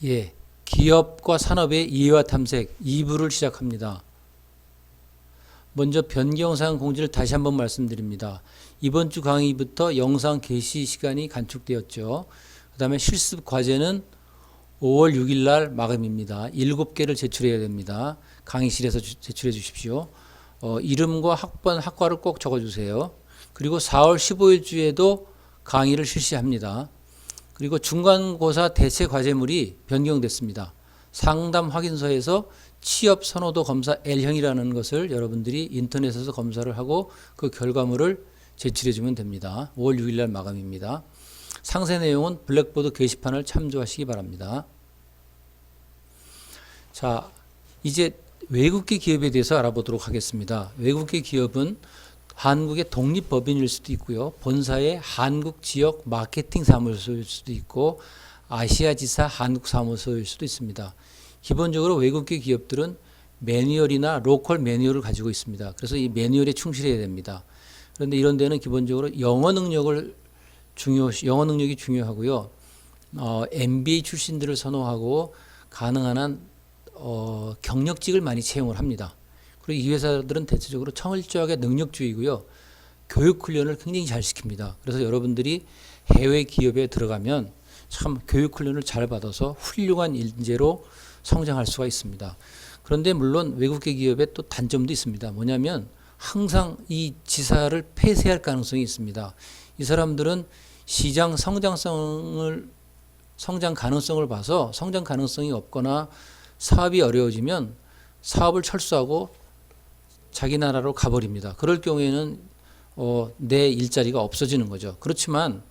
예, 기업과 산업의 이해와 탐색 2부를 시작합니다. 먼저 변경사항 공지를 다시 한번 말씀드립니다. 이번 주 강의부터 영상 게시 시간이 간축되었죠. 그 다음에 실습 과제는 5월 6일 날 마감입니다. 7개를 제출해야 됩니다. 강의실에서 제출해 주십시오. 이름과 학번, 학과를 꼭 적어주세요. 그리고 4월 15일 주에도 강의를 실시합니다. 그리고 중간고사 대체 과제물이 변경됐습니다. 상담 확인서에서 취업 선호도 검사 L형이라는 것을 여러분들이 인터넷에서 검사를 하고 그 결과물을 제출해 주면 됩니다. 5월 6일 날 마감입니다. 상세 내용은 블랙보드 게시판을 참조하시기 바랍니다. 자, 이제 외국계 기업에 대해서 알아보도록 하겠습니다. 외국계 기업은 한국의 독립법인일 수도 있고요. 본사의 한국 지역 마케팅 사무소일 수도 있고 아시아지사 한국 사무소일 수도 있습니다. 기본적으로 외국계 기업들은 매뉴얼이나 로컬 매뉴얼을 가지고 있습니다. 그래서 이 매뉴얼에 충실해야 됩니다. 그런데 이런 데는 기본적으로 영어 능력이 중요하고요. MBA 출신들을 선호하고 가능한 한 경력직을 많이 채용을 합니다. 그리고 이 회사들은 대체적으로 철저하게 능력주의고요. 교육 훈련을 굉장히 잘 시킵니다. 그래서 여러분들이 해외 기업에 들어가면 참 교육 훈련을 잘 받아서 훌륭한 인재로 성장할 수가 있습니다. 그런데 물론 외국계 기업의 또 단점도 있습니다. 뭐냐면 항상 이 지사를 폐쇄할 가능성이 있습니다. 이 사람들은 시장 성장 가능성을 봐서 성장 가능성이 없거나 사업이 어려워지면 사업을 철수하고 자기 나라로 가버립니다. 그럴 경우에는 내 일자리가 없어지는 거죠. 그렇지만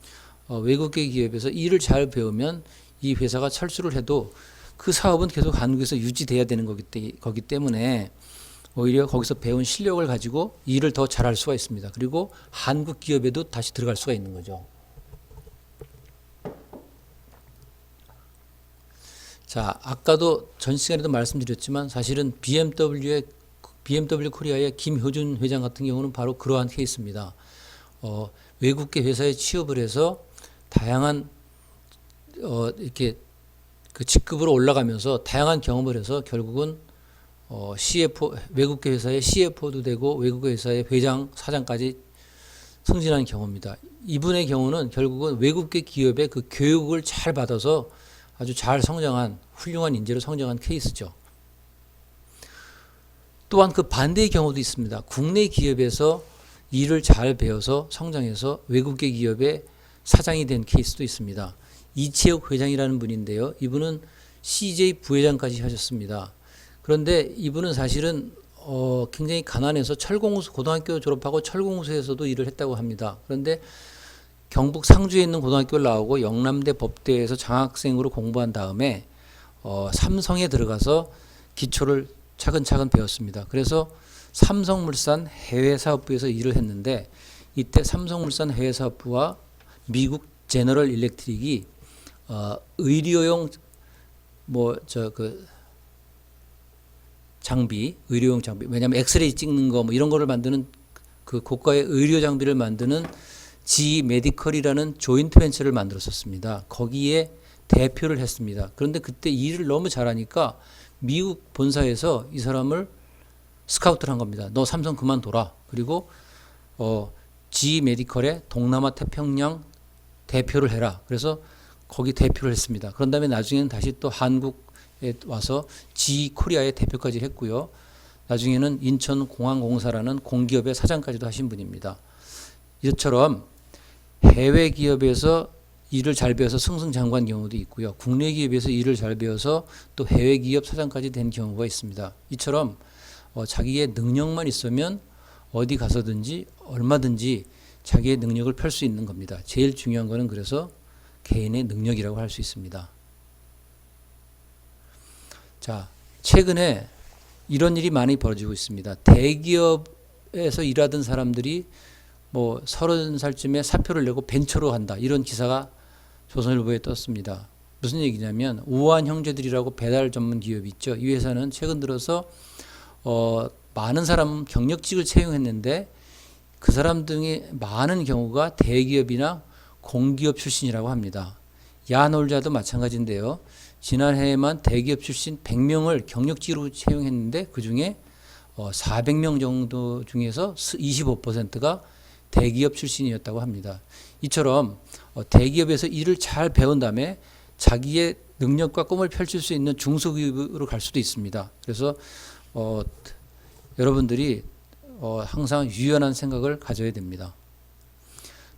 외국계 기업에서 일을 잘 배우면 이 회사가 철수를 해도 그 사업은 계속 한국에서 유지돼야 되는 거기 때문에 오히려 거기서 배운 실력을 가지고 일을 더 잘할 수가 있습니다. 그리고 한국 기업에도 다시 들어갈 수가 있는 거죠. 자, 아까도 전 시간에도 말씀드렸지만 사실은 BMW 코리아의 김효준 회장 같은 경우는 바로 그러한 케이스입니다. 외국계 회사에 취업을 해서 다양한 이렇게 그 직급으로 올라가면서 다양한 경험을 해서 결국은 외국계 회사의 CFO도 되고 외국계 회사의 회장, 사장까지 승진한 경우입니다. 이분의 경우는 결국은 외국계 기업의 그 교육을 잘 받아서 아주 잘 성장한 훌륭한 인재로 성장한 케이스죠. 또한 그 반대의 경우도 있습니다. 국내 기업에서 일을 잘 배워서 성장해서 외국계 기업의 사장이 된 케이스도 있습니다. 이채욱 회장이라는 분인데요. 이분은 CJ 부회장까지 하셨습니다. 그런데 이분은 사실은 굉장히 가난해서 고등학교 졸업하고 철공소에서도 일을 했다고 합니다. 그런데 경북 상주에 있는 고등학교를 나오고 영남대 법대에서 장학생으로 공부한 다음에 삼성에 들어가서 기초를 차근차근 배웠습니다. 그래서 삼성물산 해외사업부에서 일을 했는데 이때 삼성물산 해외사업부와 미국 제너럴 일렉트릭이 의료용 의료용 장비, 왜냐하면 엑스레이 찍는 거 이런 거를 만드는 그 고가의 의료 장비를 만드는 GE 메디컬이라는 조인트 벤처를 만들었었습니다. 거기에 대표를 했습니다. 그런데 그때 일을 너무 잘하니까 미국 본사에서 이 사람을 스카우트를 한 겁니다. 너 삼성 그만둬라. 그리고 GE 메디컬의 동남아 태평양 대표를 해라. 그래서 거기 대표를 했습니다. 그런 다음에 나중에는 다시 또 한국에 와서 GE 코리아의 대표까지 했고요. 나중에는 인천공항공사라는 공기업의 사장까지도 하신 분입니다. 이처럼 해외 기업에서 일을 잘 배워서 승승장구한 경우도 있고요. 국내 기업에서 일을 잘 배워서 또 해외 기업 사장까지 된 경우가 있습니다. 이처럼 자기의 능력만 있으면 어디 가서든지 얼마든지 자기의 능력을 펼 수 있는 겁니다. 제일 중요한 거는 그래서 개인의 능력이라고 할 수 있습니다. 자, 최근에 이런 일이 많이 벌어지고 있습니다. 대기업에서 일하던 사람들이 30살쯤에 사표를 내고 벤처로 한다. 이런 기사가 조선일보에 떴습니다. 무슨 얘기냐면 우한 형제들이라고 배달 전문 기업이 있죠. 이 회사는 최근 들어서 많은 사람 경력직을 채용했는데 그 사람 등의 많은 경우가 대기업이나 공기업 출신이라고 합니다. 야놀자도 마찬가지인데요. 지난해에만 대기업 출신 100명을 경력직으로 채용했는데 그중에 400명 정도 중에서 25%가 대기업 출신이었다고 합니다. 이처럼 대기업에서 일을 잘 배운 다음에 자기의 능력과 꿈을 펼칠 수 있는 중소기업으로 갈 수도 있습니다. 그래서 여러분들이 항상 유연한 생각을 가져야 됩니다.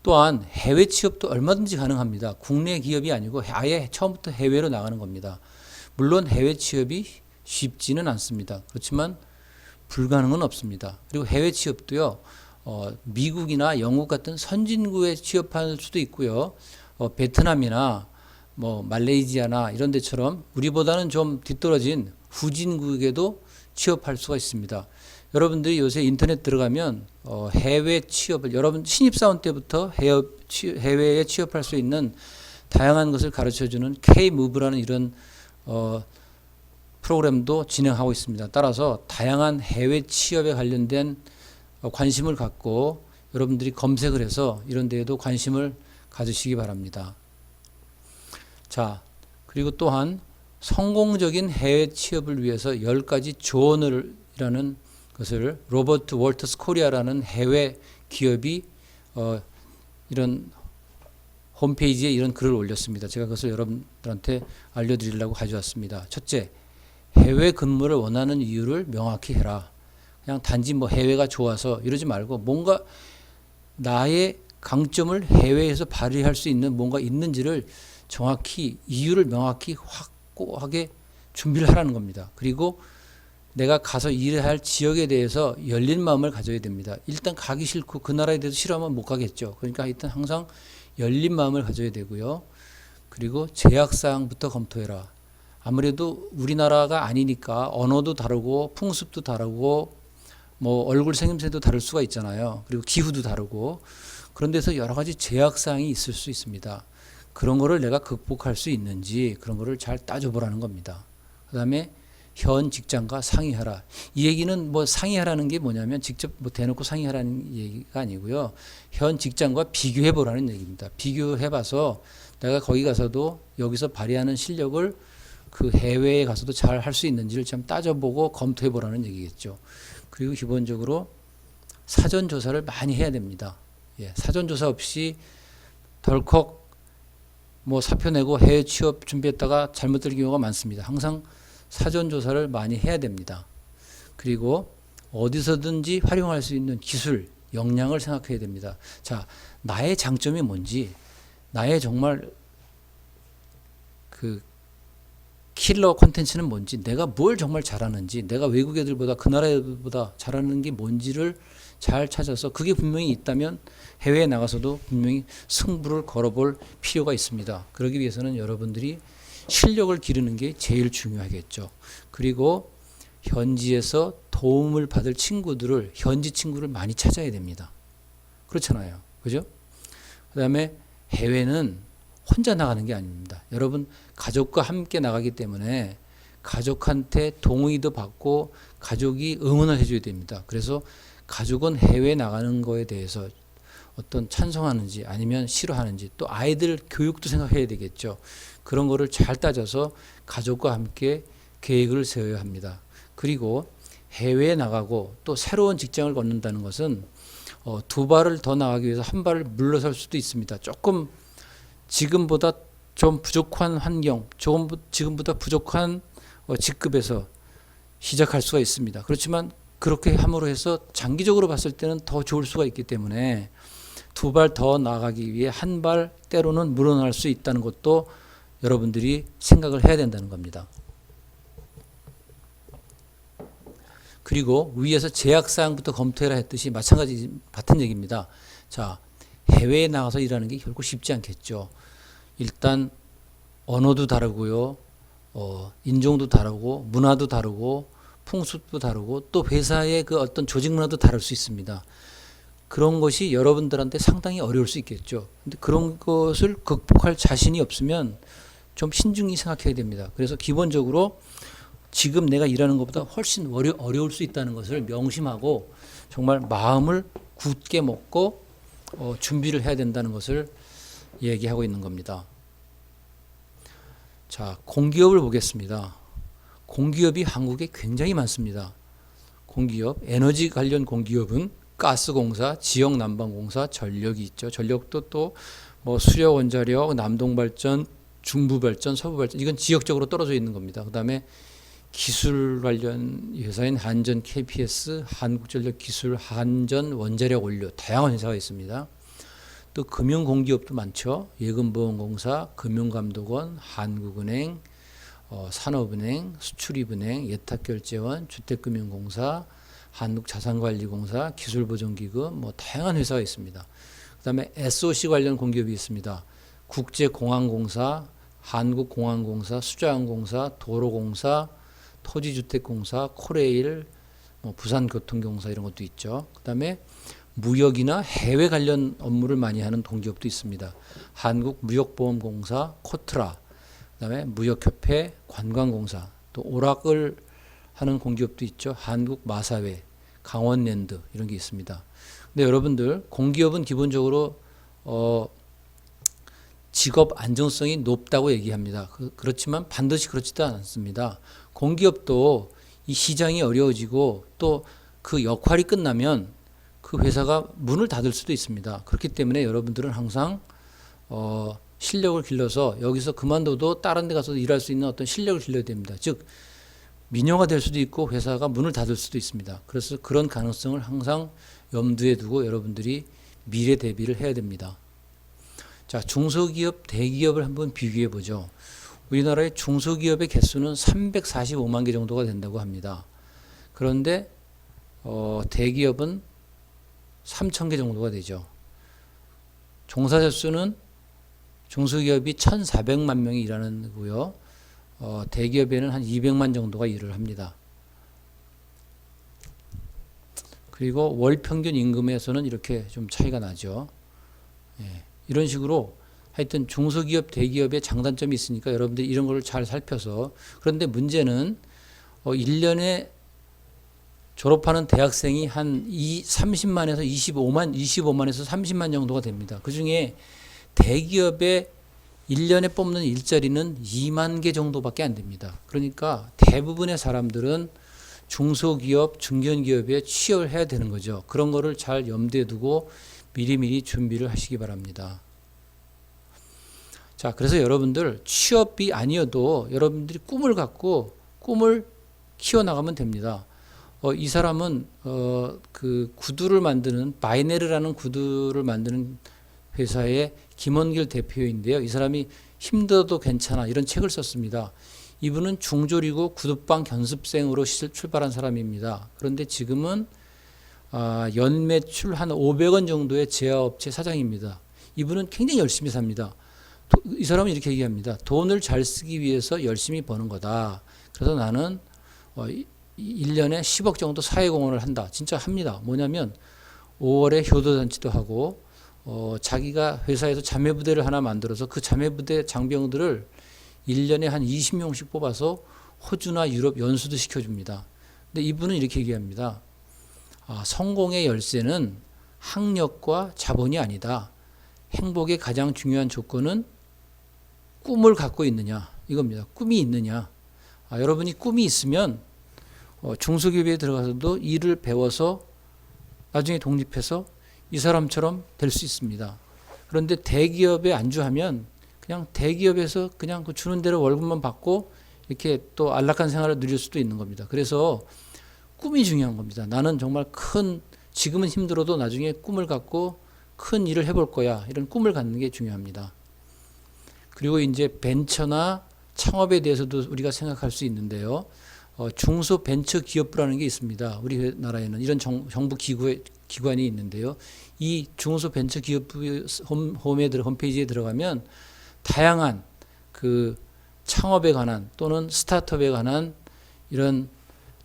또한 해외 취업도 얼마든지 가능합니다. 국내 기업이 아니고 아예 처음부터 해외로 나가는 겁니다. 물론 해외 취업이 쉽지는 않습니다. 그렇지만 불가능은 없습니다. 그리고 해외 취업도요, 미국이나 영국 같은 선진국에 취업할 수도 있고요, 베트남이나 뭐 말레이시아나 이런 데처럼 우리보다는 좀 뒤떨어진 후진국에도 취업할 수가 있습니다. 여러분들이 요새 인터넷 들어가면 해외 취업을 여러분 신입사원 때부터 해외에 취업할 수 있는 다양한 것을 가르쳐주는 K-Move라는 이런 프로그램도 진행하고 있습니다. 따라서 다양한 해외 취업에 관련된 관심을 갖고 여러분들이 검색을 해서 이런 데에도 관심을 가지시기 바랍니다. 자, 그리고 또한 성공적인 해외 취업을 위해서 10가지 조언을 이라는 것을 로버트 월터스 코리아라는 해외 기업이 이런 홈페이지에 이런 글을 올렸습니다. 제가 그것을 여러분들한테 알려드리려고 가져왔습니다. 첫째, 해외 근무를 원하는 이유를 명확히 해라. 그냥 단지 뭐 해외가 좋아서 이러지 말고 뭔가 나의 강점을 해외에서 발휘할 수 있는 뭔가 있는지를 정확히 이유를 명확히 확고하게 준비를 하라는 겁니다. 그리고 내가 가서 일을 할 지역에 대해서 열린 마음을 가져야 됩니다. 일단 가기 싫고 그 나라에 대해서 싫어하면 못 가겠죠. 그러니까 일단 항상 열린 마음을 가져야 되고요. 그리고 제약사항부터 검토해라. 아무래도 우리나라가 아니니까 언어도 다르고 풍습도 다르고 뭐 얼굴 생김새도 다를 수가 있잖아요. 그리고 기후도 다르고 그런 데서 여러 가지 제약사항이 있을 수 있습니다. 그런 거를 내가 극복할 수 있는지 그런 거를 잘 따져보라는 겁니다. 그 다음에 현 직장과 상의하라. 이 얘기는 뭐 상의하라는 게 뭐냐면 직접 뭐 대놓고 상의하라는 얘기가 아니고요. 현 직장과 비교해 보라는 얘기입니다. 비교해 봐서 내가 거기 가서도 여기서 발휘하는 실력을 그 해외에 가서도 잘 할 수 있는지를 좀 따져보고 검토해 보라는 얘기겠죠. 그리고 기본적으로 사전 조사를 많이 해야 됩니다. 예, 사전 조사 없이 덜컥 뭐 사표 내고 해외 취업 준비했다가 잘못될 경우가 많습니다. 항상 사전 조사를 많이 해야 됩니다. 그리고 어디서든지 활용할 수 있는 기술, 역량을 생각해야 됩니다. 자, 나의 장점이 뭔지, 나의 정말 그 킬러 콘텐츠는 뭔지, 내가 뭘 정말 잘하는지, 내가 외국 애들보다 그 나라 애들보다 잘하는 게 뭔지를 잘 찾아서 그게 분명히 있다면 해외에 나가서도 분명히 승부를 걸어볼 필요가 있습니다. 그러기 위해서는 여러분들이 실력을 기르는 게 제일 중요하겠죠. 그리고 현지에서 도움을 받을 친구들을 현지 친구를 많이 찾아야 됩니다. 그렇잖아요. 그죠? 그 다음에 해외는 혼자 나가는 게 아닙니다. 여러분 가족과 함께 나가기 때문에 가족한테 동의도 받고 가족이 응원을 해줘야 됩니다. 그래서 가족은 해외에 나가는 거에 대해서 어떤 찬성하는지 아니면 싫어하는지 또 아이들 교육도 생각해야 되겠죠. 그런 거를 잘 따져서 가족과 함께 계획을 세워야 합니다. 그리고 해외에 나가고 또 새로운 직장을 얻는다는 것은 두 발을 더 나가기 위해서 한 발을 물러설 수도 있습니다. 조금 지금보다 좀 부족한 환경, 지금보다 부족한 직급에서 시작할 수가 있습니다. 그렇지만 그렇게 함으로 해서 장기적으로 봤을 때는 더 좋을 수가 있기 때문에 두 발 더 나가기 위해 한 발 때로는 물러날 수 있다는 것도 여러분들이 생각을 해야 된다는 겁니다. 그리고 위에서 제약사항부터 검토해라 했듯이 마찬가지 같은 얘기입니다. 자, 해외에 나가서 일하는 게 결코 쉽지 않겠죠. 일단 언어도 다르고요, 인종도 다르고 문화도 다르고 풍습도 다르고 또 회사의 그 어떤 조직 문화도 다를 수 있습니다. 그런 것이 여러분들한테 상당히 어려울 수 있겠죠. 근데 그런 것을 극복할 자신이 없으면 좀 신중히 생각해야 됩니다. 그래서 기본적으로 지금 내가 일하는 것보다 훨씬 어려울 수 있다는 것을 명심하고 정말 마음을 굳게 먹고 준비를 해야 된다는 것을 얘기하고 있는 겁니다. 자, 자, 공기업을 보겠습니다. 공기업이 한국에 굉장히 많습니다. 공기업, 에너지 관련 공기업은 가스공사, 지역난방공사, 전력이 있죠. 전력도 또 뭐 수력원자력, 남동발전, 중부발전, 서부발전, 이건 지역적으로 떨어져 있는 겁니다. 그 다음에 기술 관련 회사인 한전 KPS, 한국전력기술, 한전 원자력 원료, 다양한 회사가 있습니다. 또 금융공기업도 많죠. 예금보험공사, 금융감독원, 한국은행, 산업은행, 수출입은행, 예탁결제원, 주택금융공사, 한국자산관리공사, 기술보존기금, 뭐 다양한 회사가 있습니다. 그 다음에 SOC 관련 공기업이 있습니다. 국제공항공사, 한국공항공사, 수자항공사, 도로공사, 토지주택공사, 코레일, 뭐 부산교통공사 이런 것도 있죠. 그 다음에 무역이나 해외 관련 업무를 많이 하는 공기업도 있습니다. 한국무역보험공사, 코트라, 그 다음에 무역협회, 관광공사, 또 오락을 하는 공기업도 있죠. 한국마사회, 강원랜드 이런 게 있습니다. 근데 여러분들 공기업은 기본적으로 직업 안정성이 높다고 얘기합니다. 그렇지만 반드시 그렇지도 않습니다. 공기업도 이 시장이 어려워지고 또 그 역할이 끝나면 그 회사가 문을 닫을 수도 있습니다. 그렇기 때문에 여러분들은 항상 실력을 길러서 여기서 그만둬도 다른 데 가서 일할 수 있는 어떤 실력을 길러야 됩니다. 즉 민영화 될 수도 있고 회사가 문을 닫을 수도 있습니다. 그래서 그런 가능성을 항상 염두에 두고 여러분들이 미래 대비를 해야 됩니다. 자, 중소기업, 대기업을 한번 비교해 보죠. 우리나라의 중소기업의 개수는 345만 개 정도가 된다고 합니다. 그런데 대기업은 3,000개 정도가 되죠. 종사자 수는 중소기업이 1,400만 명이 일하는 거고요. 대기업에는 한 200만 정도가 일을 합니다. 그리고 월 평균 임금에서는 이렇게 좀 차이가 나죠. 예, 이런 식으로 하여튼 중소기업, 대기업의 장단점이 있으니까 여러분들이 이런 걸 잘 살펴서, 그런데 문제는 1년에 졸업하는 대학생이 한 30만에서 25만에서 30만 정도가 됩니다. 그 중에 대기업에 1년에 뽑는 일자리는 2만 개 정도밖에 안 됩니다. 그러니까 대부분의 사람들은 중소기업, 중견기업에 취업을 해야 되는 거죠. 그런 거를 잘 염두에 두고 미리미리 준비를 하시기 바랍니다. 자, 그래서 여러분들 취업이 아니어도 여러분들이 꿈을 갖고 꿈을 키워나가면 됩니다. 이 사람은 그 구두를 만드는 바이네르라는 구두를 만드는 회사의 김원길 대표인데요. 이 사람이 힘들어도 괜찮아 이런 책을 썼습니다. 이분은 중졸이고 구두방 견습생으로 출발한 사람입니다. 그런데 지금은 연매출 한 500원 정도의 제화업체 사장입니다. 이분은 굉장히 열심히 삽니다. 이 사람은 이렇게 얘기합니다. 돈을 잘 쓰기 위해서 열심히 버는 거다. 그래서 나는 1년에 10억 정도 사회공헌을 한다. 진짜 합니다. 뭐냐면 5월에 효도잔치도 하고 자기가 회사에서 자매부대를 하나 만들어서 그 자매부대 장병들을 1년에 한 20명씩 뽑아서 호주나 유럽 연수도 시켜줍니다. 근데 이분은 이렇게 얘기합니다. 성공의 열쇠는 학력과 자본이 아니다. 행복의 가장 중요한 조건은 꿈을 갖고 있느냐 이겁니다. 꿈이 있느냐. 여러분이 꿈이 있으면 중소기업에 들어가서도 일을 배워서 나중에 독립해서 이 사람처럼 될 수 있습니다. 그런데 대기업에 안주하면 그냥 대기업에서 그냥 그 주는 대로 월급만 받고 이렇게 또 안락한 생활을 누릴 수도 있는 겁니다. 그래서 꿈이 중요한 겁니다. 나는 정말 지금은 힘들어도 나중에 꿈을 갖고 큰 일을 해볼 거야. 이런 꿈을 갖는 게 중요합니다. 그리고 이제 벤처나 창업에 대해서도 우리가 생각할 수 있는데요. 중소벤처기업부라는 게 있습니다. 우리나라에는 이런 정부 기관이 있는데요. 이 중소벤처기업부 홈페이지에 들어가면 다양한 그 창업에 관한 또는 스타트업에 관한 이런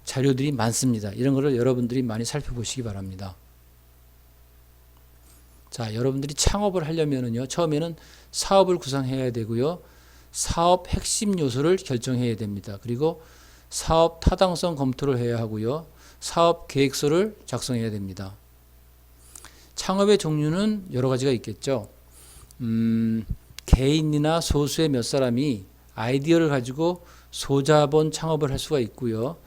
자료들이 많습니다. 이런 거를 여러분들이 많이 살펴보시기 바랍니다. 자, 여러분들이 창업을 하려면은요, 처음에는 사업을 구상해야 되고요, 사업 핵심 요소를 결정해야 됩니다. 그리고 사업 타당성 검토를 해야 하고요, 사업 계획서를 작성해야 됩니다. 창업의 종류는 여러 가지가 있겠죠. 개인이나 소수의 몇 사람이 아이디어를 가지고 소자본 창업을 할 수가 있고요.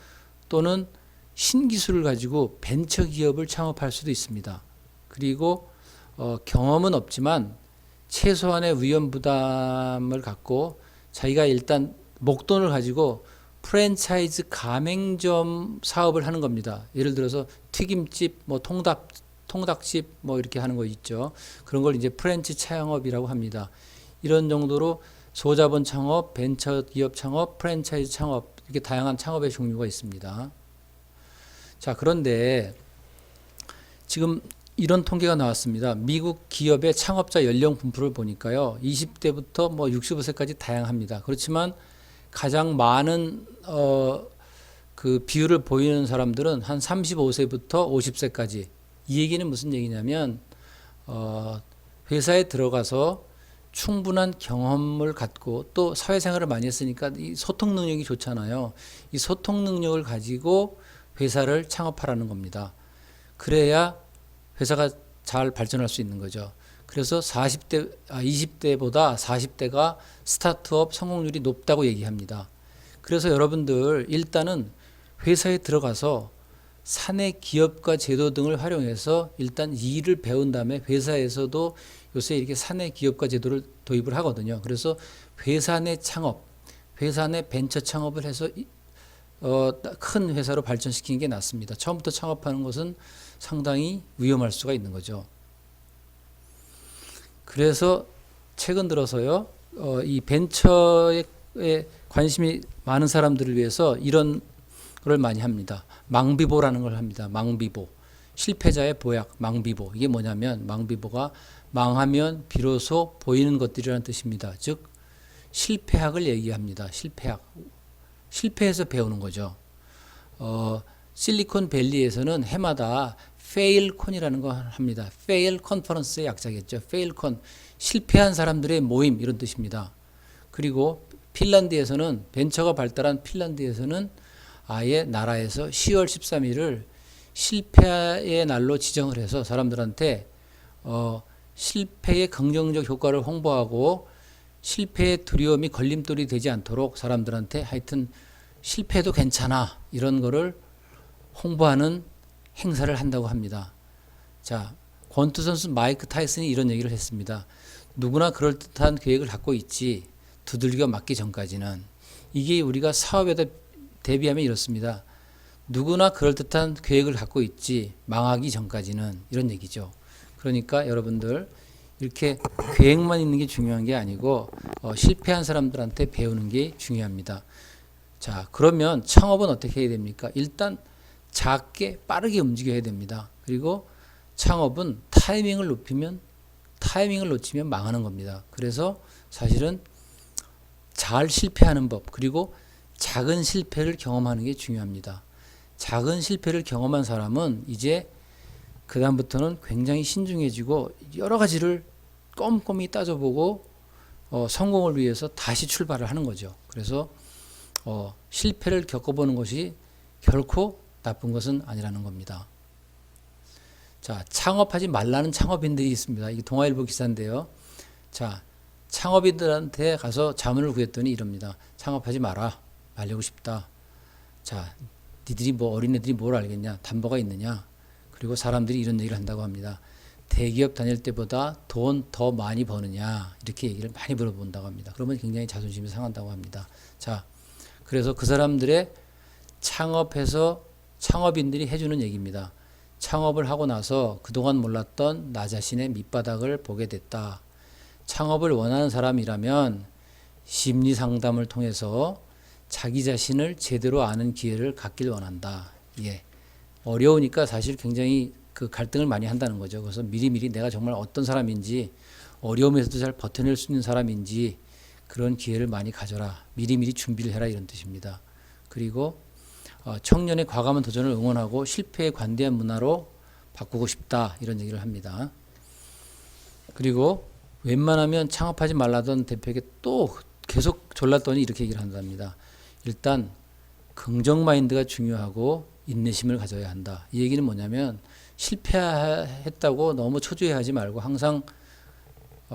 또는 신기술을 가지고 벤처 기업을 창업할 수도 있습니다. 그리고 경험은 없지만 최소한의 위험 부담을 갖고 자기가 일단 목돈을 가지고 프랜차이즈 가맹점 사업을 하는 겁니다. 예를 들어서 튀김집, 뭐 통닭집 뭐 이렇게 하는 거 있죠. 그런 걸 이제 프랜치 창업이라고 합니다. 이런 정도로 소자본 창업, 벤처 기업 창업, 프랜차이즈 창업 이렇게 다양한 창업의 종류가 있습니다. 자, 그런데 지금 이런 통계가 나왔습니다. 미국 기업의 창업자 연령 분포를 보니까요. 20대부터 뭐 65세까지 다양합니다. 그렇지만 가장 많은 그 비율을 보이는 사람들은 한 35세부터 50세까지. 이 얘기는 무슨 얘기냐면 회사에 들어가서 충분한 경험을 갖고 또 사회생활을 많이 했으니까 이 소통 능력이 좋잖아요. 이 소통 능력을 가지고 회사를 창업하라는 겁니다. 그래야 회사가 잘 발전할 수 있는 거죠. 그래서 20대보다 40대가 스타트업 성공률이 높다고 얘기합니다. 그래서 여러분들 일단은 회사에 들어가서 사내 기업가 제도 등을 활용해서 일단 일을 배운 다음에 회사에서도 요새 이렇게 사내 기업가 제도를 도입을 하거든요. 그래서 회사 내 창업, 회사 내 벤처 창업을 해서 큰 회사로 발전시키는 게 낫습니다. 처음부터 창업하는 것은 상당히 위험할 수가 있는 거죠. 그래서 최근 들어서요, 이 벤처에 관심이 많은 사람들을 위해서 이런 걸 많이 합니다. 망비보라는 걸 합니다. 망비보. 실패자의 보약, 망비보. 이게 뭐냐면 망비보가 망하면 비로소 보이는 것들이라는 뜻입니다. 즉 실패학을 얘기합니다. 실패학. 실패해서 배우는 거죠. 실리콘밸리에서는 해마다 페일콘이라는 거 합니다. 페일 컨퍼런스의 약자겠죠. 페일콘, 실패한 사람들의 모임 이런 뜻입니다. 그리고 핀란드에서는 벤처가 발달한 핀란드에서는 아예 나라에서 10월 13일을 실패의 날로 지정을 해서 사람들한테 실패의 긍정적 효과를 홍보하고 실패의 두려움이 걸림돌이 되지 않도록 사람들한테 하여튼 실패도 괜찮아 이런 거를 홍보하는 행사를 한다고 합니다. 자, 권투 선수 마이크 타이슨이 이런 얘기를 했습니다. 누구나 그럴듯한 계획을 갖고 있지 두들겨 맞기 전까지는. 이게 우리가 사업에다 대비하면 이렇습니다. 누구나 그럴듯한 계획을 갖고 있지 망하기 전까지는 이런 얘기죠. 그러니까 여러분들 이렇게 계획만 있는 게 중요한 게 아니고 실패한 사람들한테 배우는 게 중요합니다. 자, 그러면 창업은 어떻게 해야 됩니까? 일단 작게 빠르게 움직여야 됩니다. 그리고 창업은 타이밍을 놓치면 망하는 겁니다. 그래서 사실은 잘 실패하는 법 그리고 작은 실패를 경험하는 게 중요합니다. 작은 실패를 경험한 사람은 이제 그 다음부터는 굉장히 신중해지고 여러 가지를 꼼꼼히 따져보고 성공을 위해서 다시 출발을 하는 거죠. 그래서 실패를 겪어보는 것이 결코 나쁜 것은 아니라는 겁니다. 자, 창업하지 말라는 창업인들이 있습니다. 이게 동아일보 기사인데요. 자, 창업인들한테 가서 자문을 구했더니 이럽니다. 창업하지 마라. 말리고 싶다. 자, 니들이 뭐 어린애들이 뭘 알겠냐? 담보가 있느냐? 그리고 사람들이 이런 얘기를 한다고 합니다. 대기업 다닐 때보다 돈 더 많이 버느냐? 이렇게 얘기를 많이 물어본다고 합니다. 그러면 굉장히 자존심이 상한다고 합니다. 자, 그래서 그 사람들의 창업인들이 해주는 얘기입니다. 창업을 하고 나서 그동안 몰랐던 나 자신의 밑바닥을 보게 됐다. 창업을 원하는 사람이라면 심리 상담을 통해서 자기 자신을 제대로 아는 기회를 갖길 원한다. 예. 어려우니까 사실 굉장히 그 갈등을 많이 한다는 거죠. 그래서 미리미리 내가 정말 어떤 사람인지 어려움에서도 잘 버텨낼 수 있는 사람인지 그런 기회를 많이 가져라. 미리미리 준비를 해라 이런 뜻입니다. 그리고 청년의 과감한 도전을 응원하고 실패에 관대한 문화로 바꾸고 싶다 이런 얘기를 합니다. 그리고 웬만하면 창업하지 말라던 대표에게 또 계속 졸랐더니 이렇게 얘기를 한답니다. 일단 긍정 마인드가 중요하고 인내심을 가져야 한다. 이 얘기는 뭐냐면 실패했다고 너무 초조해하지 말고 항상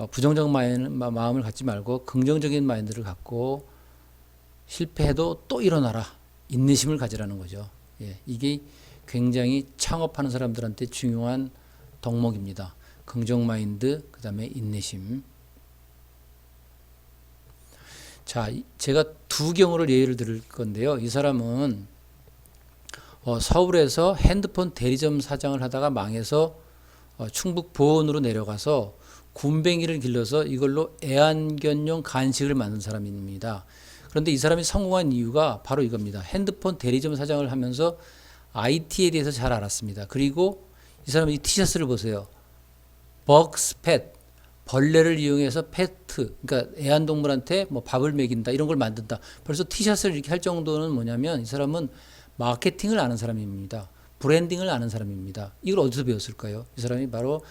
부정적 마음을 갖지 말고 긍정적인 마인드를 갖고 실패해도 또 일어나라. 인내심을 가지라는 거죠. 예, 이게 굉장히 창업하는 사람들한테 중요한 덕목입니다. 긍정 마인드, 그 다음에 인내심. 자, 제가 두 경우를 예를 들 건데요. 이 사람은 서울에서 핸드폰 대리점 사장을 하다가 망해서 충북 보은으로 내려가서 군뱅이를 길러서 이걸로 애완견용 간식을 만든 사람입니다. 그런데 이 사람이 성공한 이유가 바로 이겁니다. 핸드폰 대리점 사장을 하면서 IT에 대해서 잘 알았습니다. 그리고 이 사람이 이 티셔츠를 보세요. 벅스 팻, 벌레를 이용해서 페트, 그러니까 애완동물한테 뭐 밥을 먹인다 이런 걸 만든다. 벌써 티셔츠를 이렇게 할 정도는 뭐냐면 이 사람은 마케팅을 아는 사람입니다. 브랜딩을 아는 사람입니다. 이걸 어디서 배웠을까요? 이 사람이 바로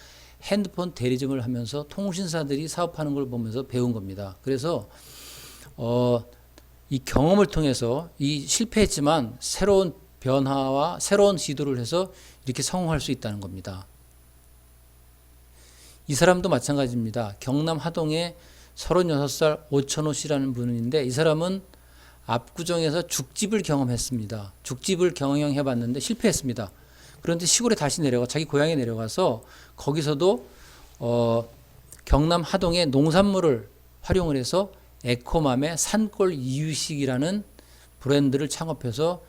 핸드폰 대리점을 하면서 통신사들이 사업하는 걸 보면서 배운 겁니다. 그래서 이 경험을 통해서 이 실패했지만 새로운 변화와 새로운 시도를 해서 이렇게 성공할 수 있다는 겁니다. 이 사람도 마찬가지입니다. 경남 하동에 36살 오천호 씨라는 분인데 이 사람은 압구정에서 죽집을 경험했습니다. 죽집을 경영해 봤는데 실패했습니다. 그런데 시골에 다시 내려가 자기 고향에 내려가서 거기서도 경남 하동의 농산물을 활용을 해서 에코맘의 산골 이유식이라는 브랜드를 창업해서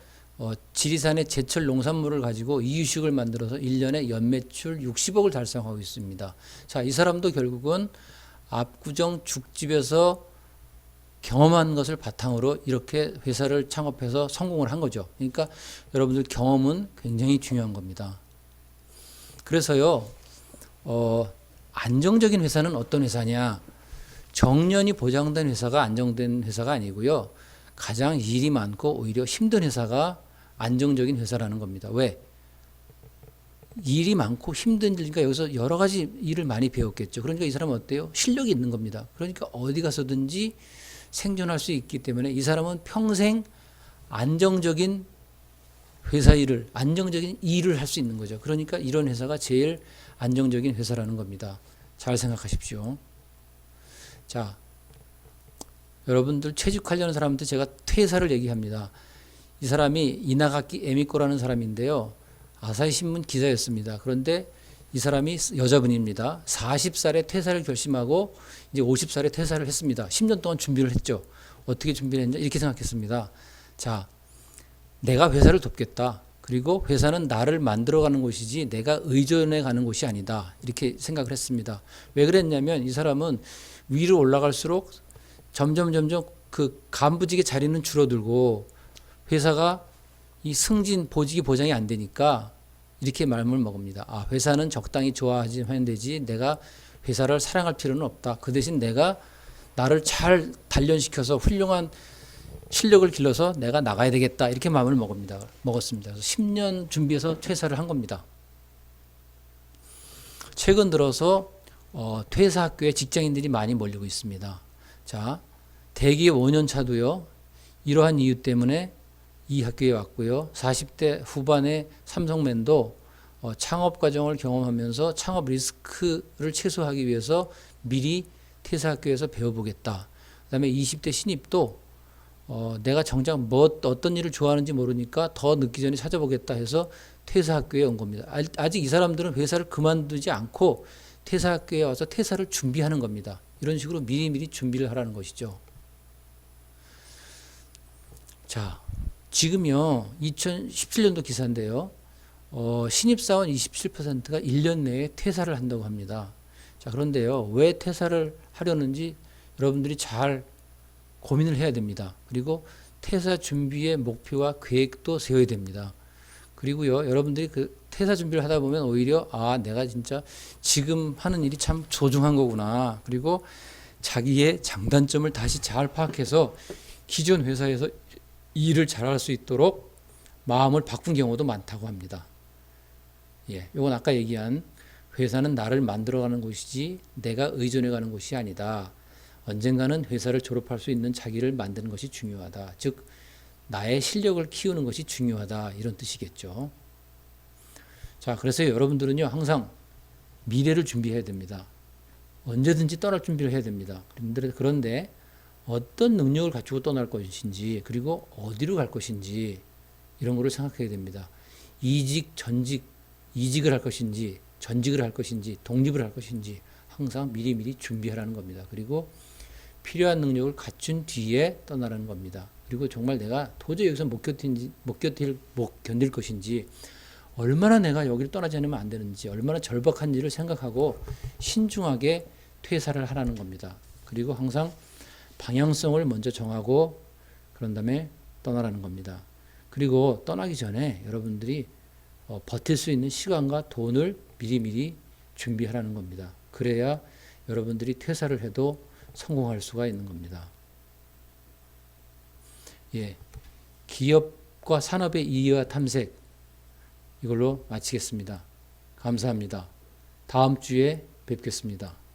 지리산의 제철 농산물을 가지고 이유식을 만들어서 1년에 연매출 60억을 달성하고 있습니다. 자, 이 사람도 결국은 압구정 죽집에서 경험한 것을 바탕으로 이렇게 회사를 창업해서 성공을 한 거죠. 그러니까 여러분들 경험은 굉장히 중요한 겁니다. 그래서요, 안정적인 회사는 어떤 회사냐? 정년이 보장된 회사가 안정된 회사가 아니고요. 가장 일이 많고 오히려 힘든 회사가 안정적인 회사라는 겁니다. 왜? 일이 많고 힘드니까 여기서 여러 가지 일을 많이 배웠겠죠. 그러니까 이 사람은 어때요? 실력이 있는 겁니다. 그러니까 어디 가서든지 생존할 수 있기 때문에 이 사람은 평생 안정적인 회사 일을, 안정적인 일을 할 수 있는 거죠. 그러니까 이런 회사가 제일 안정적인 회사라는 겁니다. 잘 생각하십시오. 자, 여러분들 취직하려는 사람한테 제가 퇴사를 얘기합니다. 이 사람이 이나가키 에미코라는 사람인데요. 아사히 신문 기자였습니다. 그런데 이 사람이 여자분입니다. 40살에 퇴사를 결심하고 이제 50살에 퇴사를 했습니다. 10년 동안 준비를 했죠. 어떻게 준비를 했냐? 이렇게 생각했습니다. 자, 내가 회사를 돕겠다. 그리고 회사는 나를 만들어가는 곳이지 내가 의존해 가는 곳이 아니다. 이렇게 생각을 했습니다. 왜 그랬냐면 이 사람은 위로 올라갈수록 점점 그 간부직의 자리는 줄어들고 회사가 이 승진 보직이 보장이 안 되니까 이렇게 마음을 먹습니다. 아, 회사는 적당히 좋아하면 되지 내가 회사를 사랑할 필요는 없다. 그 대신 내가 나를 잘 단련시켜서 훌륭한 실력을 길러서 내가 나가야 되겠다. 이렇게 마음을 먹었습니다. 그래서 10년 준비해서 퇴사를 한 겁니다. 최근 들어서 퇴사 학교에 직장인들이 많이 몰리고 있습니다. 자, 대기업 5년 차도요. 이러한 이유 때문에 이 학교에 왔고요. 40대 후반의 삼성맨도 창업 과정을 경험하면서 창업 리스크를 최소화하기 위해서 미리 퇴사 학교에서 배워보겠다. 그 다음에 20대 신입도 내가 정작 어떤 일을 좋아하는지 모르니까 더 늦기 전에 찾아보겠다 해서 퇴사 학교에 온 겁니다. 아직 이 사람들은 회사를 그만두지 않고 퇴사 학교에 와서 퇴사를 준비하는 겁니다. 이런 식으로 미리미리 준비를 하라는 것이죠. 자, 지금요 2017년도 기사인데요. 신입사원 27%가 1년 내에 퇴사를 한다고 합니다. 자, 그런데요 왜 퇴사를 하려는지 여러분들이 잘 고민을 해야 됩니다. 그리고 퇴사 준비의 목표와 계획도 세워야 됩니다. 그리고요 여러분들이 그 퇴사 준비를 하다 보면 오히려 아 내가 진짜 지금 하는 일이 참 소중한 거구나. 그리고 자기의 장단점을 다시 잘 파악해서 기존 회사에서 일을 잘할 수 있도록 마음을 바꾼 경우도 많다고 합니다. 예, 이건 아까 얘기한 회사는 나를 만들어가는 곳이지 내가 의존해가는 곳이 아니다. 언젠가는 회사를 졸업할 수 있는 자기를 만드는 것이 중요하다. 즉 나의 실력을 키우는 것이 중요하다. 이런 뜻이겠죠. 자, 그래서 여러분들은요 항상 미래를 준비해야 됩니다. 언제든지 떠날 준비를 해야 됩니다. 그런데 어떤 능력을 갖추고 떠날 것인지, 그리고 어디로 갈 것인지, 이런 거를 생각해야 됩니다. 이직, 전직, 이직을 할 것인지, 전직을 할 것인지, 독립을 할 것인지, 항상 미리미리 준비하라는 겁니다. 그리고 필요한 능력을 갖춘 뒤에 떠나라는 겁니다. 그리고 정말 내가 도저히 여기서 못 견딜 것인지, 얼마나 내가 여기를 떠나지 않으면 안 되는지, 얼마나 절박한지를 생각하고 신중하게 퇴사를 하라는 겁니다. 그리고 항상 방향성을 먼저 정하고 그런 다음에 떠나라는 겁니다. 그리고 떠나기 전에 여러분들이 버틸 수 있는 시간과 돈을 미리미리 준비하라는 겁니다. 그래야 여러분들이 퇴사를 해도 성공할 수가 있는 겁니다. 예, 기업과 산업의 이해와 탐색, 이걸로 마치겠습니다. 감사합니다. 다음 주에 뵙겠습니다.